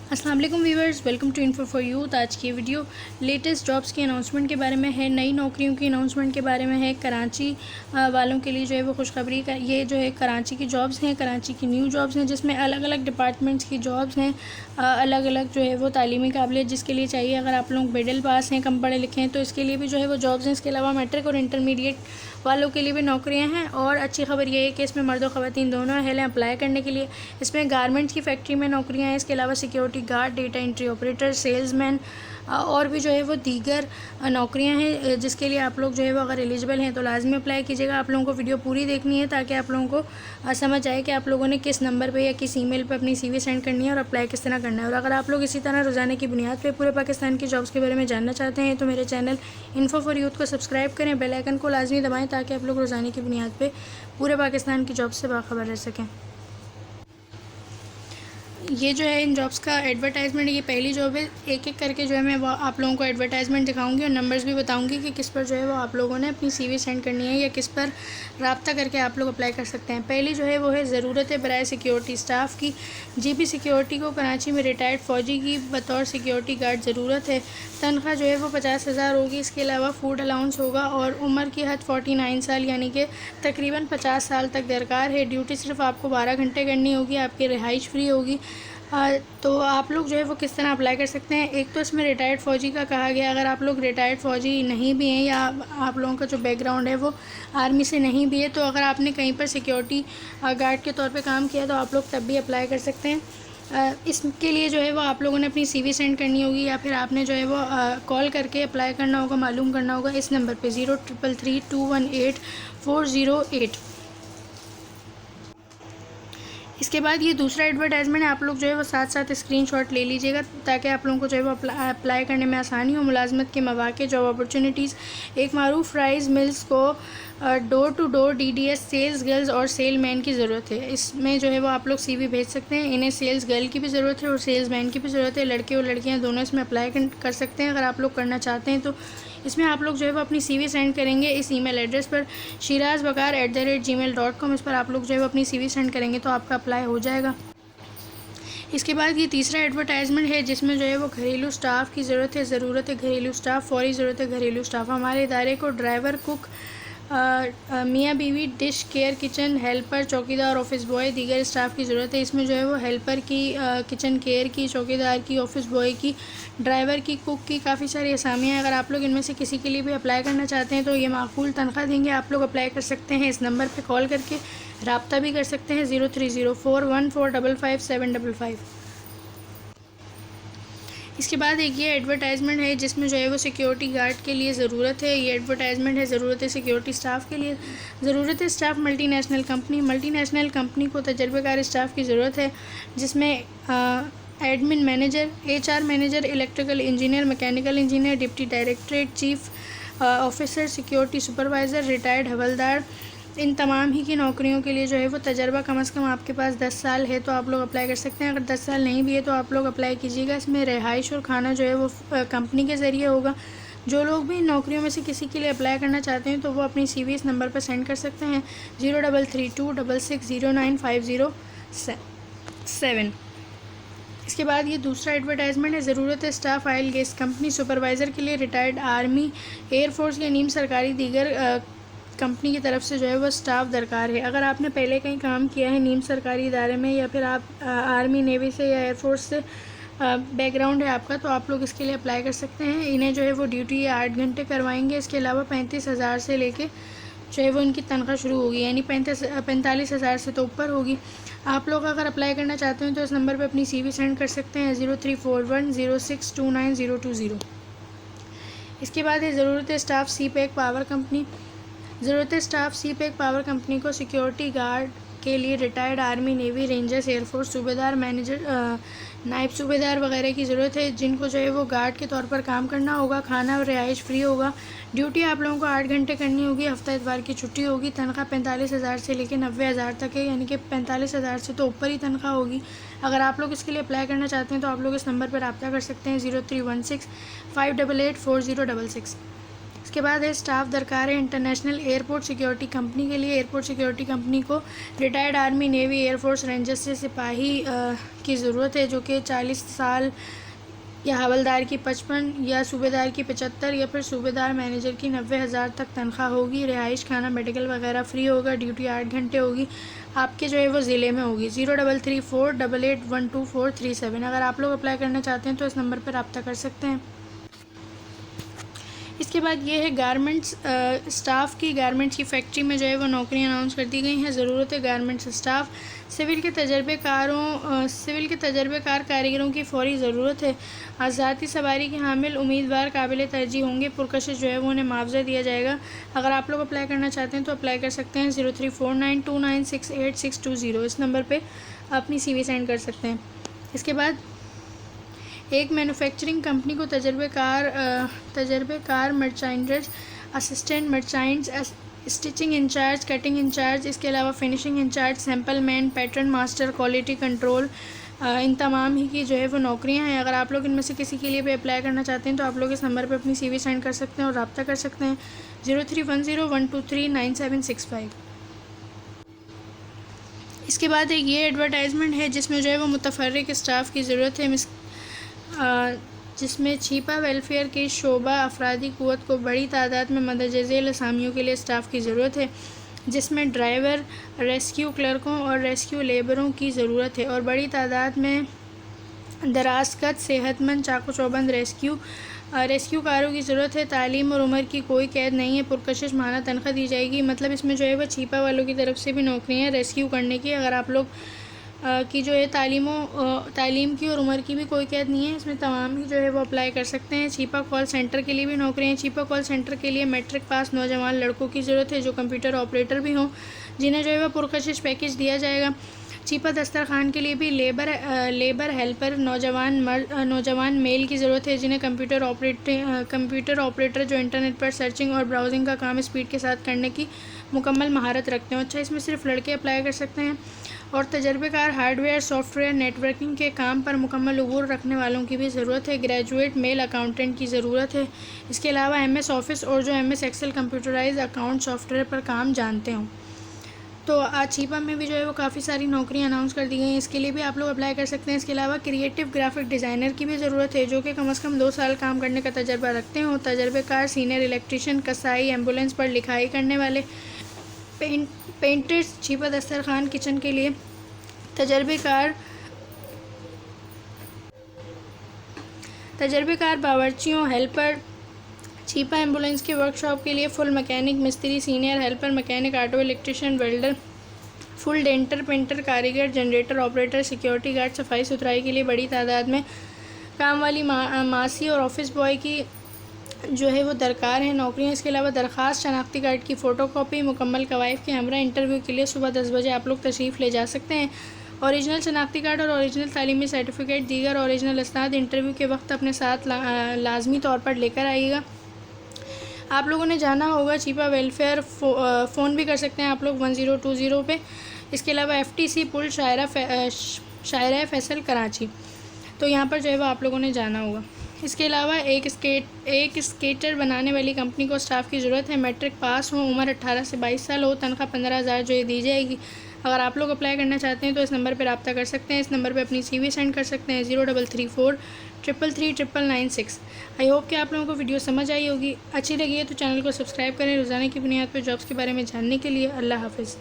अस्सलाम वालेकुम viewers, welcome to info for youth. आज की वीडियो लेटेस्ट जॉब्स की अनाउंसमेंट के बारे में है, नई नौकरियों की अनाउंसमेंट के बारे में है। कराची वालों के लिए जो है वो खुशखबरी का ये जो है कराची की जॉब्स हैं, कराची की न्यू जॉब्स हैं, जिसमें अलग अलग डिपार्टमेंट्स की जॉब्स हैं, अलग अलग जो है वो तालीमी काबिलियत जिसके लिए चाहिए। अगर आप लोग मिडिल पास हैं, कम पढ़े लिखे हैं, तो इसके लिए भी जो है वो जॉब्स हैं। इसके अलावा मैट्रिक और इंटरमीडिएट वालों के लिए भी नौकरियां हैं। और अच्छी खबर ये है कि इसमें मर्द और ख़वातीन दोनों अहल हैं अप्लाई करने के लिए। इसमें गारमेंट्स की फैक्ट्री में नौकरियां हैं। इसके अलावा security guard, data entry operator, salesman और भी जो है वो दीगर नौकरियां हैं, जिसके लिए आप लोग जो है वो अगर एलिजिबल हैं तो लाजमी अप्लाई कीजिएगा। आप लोगों को वीडियो पूरी देखनी है ताकि आप लोगों को समझ आए कि आप लोगों ने किस नंबर पे या किस ईमेल पे अपनी CV सेंड करनी है और अप्लाई किस तरह करना है। और अगर आप लोग इसी तरह रोज़ाना की बुनियाद पे पूरे पाकिस्तान की जॉब्स के बारे में जानना चाहते हैं तो मेरे चैनल इन्फो फॉर यूथ को सब्सक्राइब करें, बेल आइकन को लाजमी दबाएँ ताकि आप लोग रोज़ाना की बुनियाद पर पूरे पाकिस्तान की जॉब्स से बाखबर रह सकें। ये जो है इन जॉब्स का एडवर्टाइजमेंट, ये पहली जॉब है। एक एक करके जो है मैं वो आप लोगों को एडवर्टाइजमेंट दिखाऊंगी और नंबर्स भी बताऊंगी कि किस पर जो है वो आप लोगों ने अपनी CV सेंड करनी है या किस पर रब्ता करके आप लोग अप्लाई कर सकते हैं। पहली जो है वो है ज़रूरत है बराए सिक्योरिटी स्टाफ की। GB सिक्योरिटी को कराची में रिटायर्ड फ़ौजी की बतौर सिक्योरिटी गार्ड ज़रूरत है। तनख्वाह जो है वो 50,000 होगी। इसके अलावा फूड अलाउंस होगा और उम्र की हद 49 साल यानी कि तकरीबन 50 साल तक दरकार है। ड्यूटी सिर्फ आपको 12 घंटे करनी होगी। आपकी रिहाइश फ्री होगी। तो आप लोग जो है वो किस तरह अप्लाई कर सकते हैं। एक तो इसमें रिटायर्ड फ़ौजी का कहा गया। अगर आप लोग रिटायर्ड फ़ौजी नहीं भी हैं या आप लोगों का जो बैकग्राउंड है वो आर्मी से नहीं भी है, तो अगर आपने कहीं पर सिक्योरिटी गार्ड के तौर पे काम किया तो आप लोग तब भी अप्लाई कर सकते हैं। इसके लिए जो है वो आप लोगों ने अपनी CV सेंड करनी होगी या फिर आपने जो है वो कॉल करके अप्लाई करना होगा, मालूम करना होगा इस नंबर पे 0333218408। इसके बाद ये दूसरा एडवर्टाइजमेंट है। आप लोग जो है वो साथ साथ स्क्रीनशॉट ले लीजिएगा ताकि आप लोगों को जो है वो अप्लाई करने में आसानी हो। मुलाजमत के मौक़े, जॉब अपॉर्चुनिटीज़। एक मारूफ राइस मिल्स को door to door DDS sales girls और सेल मैन की ज़रूरत है। इसमें जो है वो आप लोग CV भेज सकते हैं। इन्हें सेल्स गर्ल की भी ज़रूरत है और सेल्स मैन की भी ज़रूरत है। लड़के और लड़कियां दोनों इसमें अप्लाई कर सकते हैं। अगर आप लोग करना चाहते हैं तो इसमें आप लोग जो है वो अपनी CV सेंड करेंगे इस ईमेल एड्रेस पर shirazbakar@gmail.com। इस पर आप लोग जो है वो अपनी CV सेंड करेंगे तो आपका अप्लाई हो जाएगा। इसके बाद ये तीसरा एडवर्टाइजमेंट है जिसमें जो है वो घरेलू स्टाफ की ज़रूरत है घरेलू स्टाफ, फौरी ज़रूरत है घरेलू स्टाफ। हमारे इदारे को ड्राइवर, कुक, मियाँ बीवी, डिश, केयर, किचन हेल्पर, चौकीदार, ऑफिस बॉय, दीगर स्टाफ की ज़रूरत है। इसमें जो है वो हेल्पर की, किचन केयर की, चौकीदार की, ऑफिस बॉय की, ड्राइवर की, कुक की, काफ़ी सारी असामियाँ। अगर आप लोग इनमें से किसी के लिए भी अप्लाई करना चाहते हैं तो ये माकूल तनख्वाह देंगे। आप लोग अप्लाई कर सकते हैं। इस नंबर पर कॉल करके रब्ता भी कर सकते हैं 030414555755। इसके बाद एक ये एडवर्टाइजमेंट है जिसमें जो है वो सिक्योरिटी गार्ड के लिए ज़रूरत है। ये एडवर्टाइजमेंट है ज़रूरत है सिक्योरिटी स्टाफ के लिए। ज़रूरत है स्टाफ मल्टीनेशनल कंपनी को तजर्बेकार स्टाफ की ज़रूरत है, जिसमें admin manager, HR manager, electrical engineer, mechanical engineer, deputy directorate, chief officer, security supervisor, retired हवलदार। इन तमाम ही की नौकरियों के लिए जो है वो तजर्बा कम से कम आपके पास 10 साल है तो आप लोग अप्लाई कर सकते हैं। अगर 10 साल नहीं भी है तो आप लोग अप्लाई कीजिएगा। इसमें रिहाइश और खाना जो है वो कंपनी के ज़रिए होगा। जो लोग भी इन नौकरियों में से किसी के लिए अप्लाई करना चाहते हैं तो वो अपनी CV इस नंबर पर सेंड कर सकते हैं 033266095007। इसके बाद ये दूसरा एडवर्टाइजमेंट है। ज़रूरत है staff oil gas company supervisor के लिए। रिटायर्ड आर्मी, एयरफोर्स या नीम सरकारी दीगर कंपनी की तरफ से जो है वो स्टाफ दरकार है। अगर आपने पहले कहीं काम किया है नीम सरकारी इदारे में या फिर आप आर्मी, नेवी से या एयरफोर्स से बैकग्राउंड है आपका तो आप लोग इसके लिए अप्लाई कर सकते हैं। इन्हें जो है वो ड्यूटी 8 घंटे करवाएंगे। इसके अलावा 35,000 से लेके जो है वो इनकी तनख्वाह शुरू होगी, यानी 45,000 से तो ऊपर होगी। आप लोग अगर अप्लाई करना चाहते हैं तो इस नंबर पर अपनी CV सेंड कर सकते हैं 034106292020। इसके बाद है ज़रूरत है स्टाफ CPEC पावर कंपनी। ज़रूरत है स्टाफ CPEC पावर कंपनी को सिक्योरिटी गार्ड के लिए। Retired army, navy, rangers, air force, सूबेदार, मैनेजर, नायब सूबेदार वगैरह की ज़रूरत है, जिनको जो है वो गार्ड के तौर पर काम करना होगा। खाना और रिहाइश फ्री होगा। ड्यूटी आप लोगों को 8 घंटे करनी होगी। हफ्ता इतवार की छुट्टी होगी। तनख्वाह 45,000 से लेकर 90,000 तक है, यानी कि 45,000 से तो ऊपर ही तनख्वाह होगी। अगर आप लोग इसके लिए अप्लाई करना चाहते हैं तो आप लोग इस नंबर पर रब्ता कर सकते हैं 0316588406। इसके बाद है स्टाफ दरकार है इंटरनेशनल एयरपोर्ट सिक्योरिटी कंपनी के लिए। एयरपोर्ट सिक्योरिटी कंपनी को retired army, navy, air force, rangers से सिपाही की ज़रूरत है जो कि 40 साल या हवलदार की 55 या सूबेदार की 75 या फिर सूबेदार मैनेजर की 90,000 तक तनख्वाह होगी। रिहाइश, खाना, मेडिकल वगैरह फ्री होगा। ड्यूटी 8 घंटे होगी। आपके जो है वो ज़िले में होगी। 0334881247। अगर आप लोग अप्लाई करना चाहते हैं तो इस नंबर पर रब्ता कर सकते हैं। इसके बाद ये है गारमेंट्स स्टाफ की। गारमेंट्स की फैक्ट्री में जो है वो नौकरियां अनाउंस कर दी गई हैं। ज़रूरत है गारमेंट्स स्टाफ। सिविल के तजर्बेकार कारीगरों की फ़ौरी ज़रूरत है। आज़ादी सवारी के हामिल उम्मीदवार काबिल तरजीह होंगे। पुरकशिश जो है वो उन्हें मुआवजा दिया जाएगा। अगर आप लोग अप्लाई करना चाहते हैं तो अप्लाई कर सकते हैं। 0349296860 इस नंबर पर अपनी CV सेंड कर सकते हैं। इसके बाद एक मैन्युफैक्चरिंग कंपनी को तजर्बेकार merchandise assistant, merchants, stitching incharge, cutting incharge, इसके अलावा finishing incharge, sample man, pattern master, quality control, इन तमाम ही की जो है वो नौकरियां हैं। अगर आप लोग इनमें से किसी के लिए भी अप्लाई करना चाहते हैं तो आप लोग इस नंबर पर अपनी CV सेंड कर सकते हैं और रब्ता कर सकते हैं। 031012396765। इसके बाद एक ये एडवर्टाइजमेंट है जिसमें जो है वो मुतफर्रिक स्टाफ की ज़रूरत है, जिसमें छिपा वेलफेयर के शोबा अफरादी क़ुव्वत को बड़ी तादाद में मदद झेल असामियों के लिए स्टाफ की ज़रूरत है, जिसमें ड्राइवर, रेस्क्यू क्लर्कों और रेस्क्यू लेबरों की ज़रूरत है और बड़ी तादाद में दराज़कत, सेहतमंद, चाकू चौबंद रेस्क्यूकारों की ज़रूरत है। तालीम और उम्र की कोई कैद नहीं है। पुरकशिश माना तनख्वाह दी जाएगी। मतलब इसमें जो है वह छिपा वालों की तरफ से भी नौकरियाँ रेस्क्यू करने की। अगर आप लोग की जो है तालीम की और उम्र की भी कोई कैद नहीं है। इसमें तमाम ही जो है वो अप्लाई कर सकते हैं। छिपा कॉल सेंटर के लिए भी नौकरियाँ हैं। छिपा कॉल सेंटर के लिए मैट्रिक पास नौजवान लड़कों की ज़रूरत है जो कंप्यूटर ऑपरेटर भी हों, जिन्हें जो है वह पुरकशिश पैकेज दिया जाएगा। छिपा दस्तरखान के लिए भी लेबर हेल्पर नौजवान मेल की ज़रूरत है जिन्हें कंप्यूटर ऑपरेटर जो इंटरनेट पर सर्चिंग और ब्राउजिंग का काम स्पीड के साथ करने की मुकम्मल महारत रखते हैं। अच्छा, इसमें सिर्फ लड़के अप्लाई कर सकते हैं। और तजर्बेकार हार्डवेयर, सॉफ्टवेयर, नेटवर्किंग के काम पर मुकम्मल उबूर रखने वालों की भी ज़रूरत है। ग्रेजुएट मेल अकाउंटेंट की ज़रूरत है। इसके अलावा MS ऑफिस और जो MS Excel computerise account software पर काम जानते हों। तो आज छिपा में भी जो है वो काफ़ी सारी नौकरियां अनाउंस कर दी गई हैं। इसके लिए भी आप लोग अप्लाई कर सकते हैं। इसके अलावा क्रिएटिव ग्राफिक डिज़ाइनर की भी ज़रूरत है जो कि कम से कम 2 साल काम करने का तजर्बा रखते हों। तजर्बेकार सीनियर इलेक्ट्रीशियन, कसाई, एम्बुलेंस पर लिखाई करने वाले, पेंटर्स, छिपा दस्तरखान, किचन के लिए तजर्बेकार बावर्चियों, हेल्पर, छिपा एम्बुलेंस के वर्कशॉप के लिए फुल मैकेनिक, मिस्त्री, senior helper, mechanic, auto electrician, welder, full denter, painter, कारीगर, जनरेटर ऑपरेटर, सिक्योरिटी गार्ड, सफाई सुथराई के लिए बड़ी तादाद में काम वाली मासी और ऑफिस बॉय की जो है वो दरकार है नौकरियाँ। इसके अलावा दरख्वास्त, शनाख्ती कार्ड की फ़ोटोकॉपी, मुकम्मल कवायद के हमरा इंटरव्यू के लिए सुबह 10 बजे आप लोग तशरीफ़ ले जा सकते हैं। ओरिजिनल शनाख्ती कार्ड और ओरिजिनल तालीमी सर्टिफिकेट, दीगर ओरिजिनल असनाद इंटरव्यू के वक्त अपने साथ लाजमी तौर पर लेकर आइएगा। आप लोगों ने जाना होगा छिपा वेलफेयर, फ़ोन भी कर सकते हैं आप लोग 1020 पे। इसके अलावा FTC पुल शायरा फैसल कराची, तो यहाँ पर जो है वो आप लोगों ने जाना होगा। इसके अलावा एक स्केटर बनाने वाली कंपनी को स्टाफ की ज़रूरत है। मैट्रिक पास हो, उम्र 18 से 22 साल हो, तनख्वाह 15,000 जो है दी जाएगी। अगर आप लोग अप्लाई करना चाहते हैं तो इस नंबर पर रब्ता कर सकते हैं। इस नंबर पर अपनी CV सेंड कर सकते हैं। 0334333996। आई होप कि आप लोगों को वीडियो समझ आई होगी। अच्छी लगी है तो चैनल को सब्सक्राइब करें रोज़ाना की बुनियाद पर जॉब्स के बारे में जानने के लिए। अल्लाह हाफ़िज़।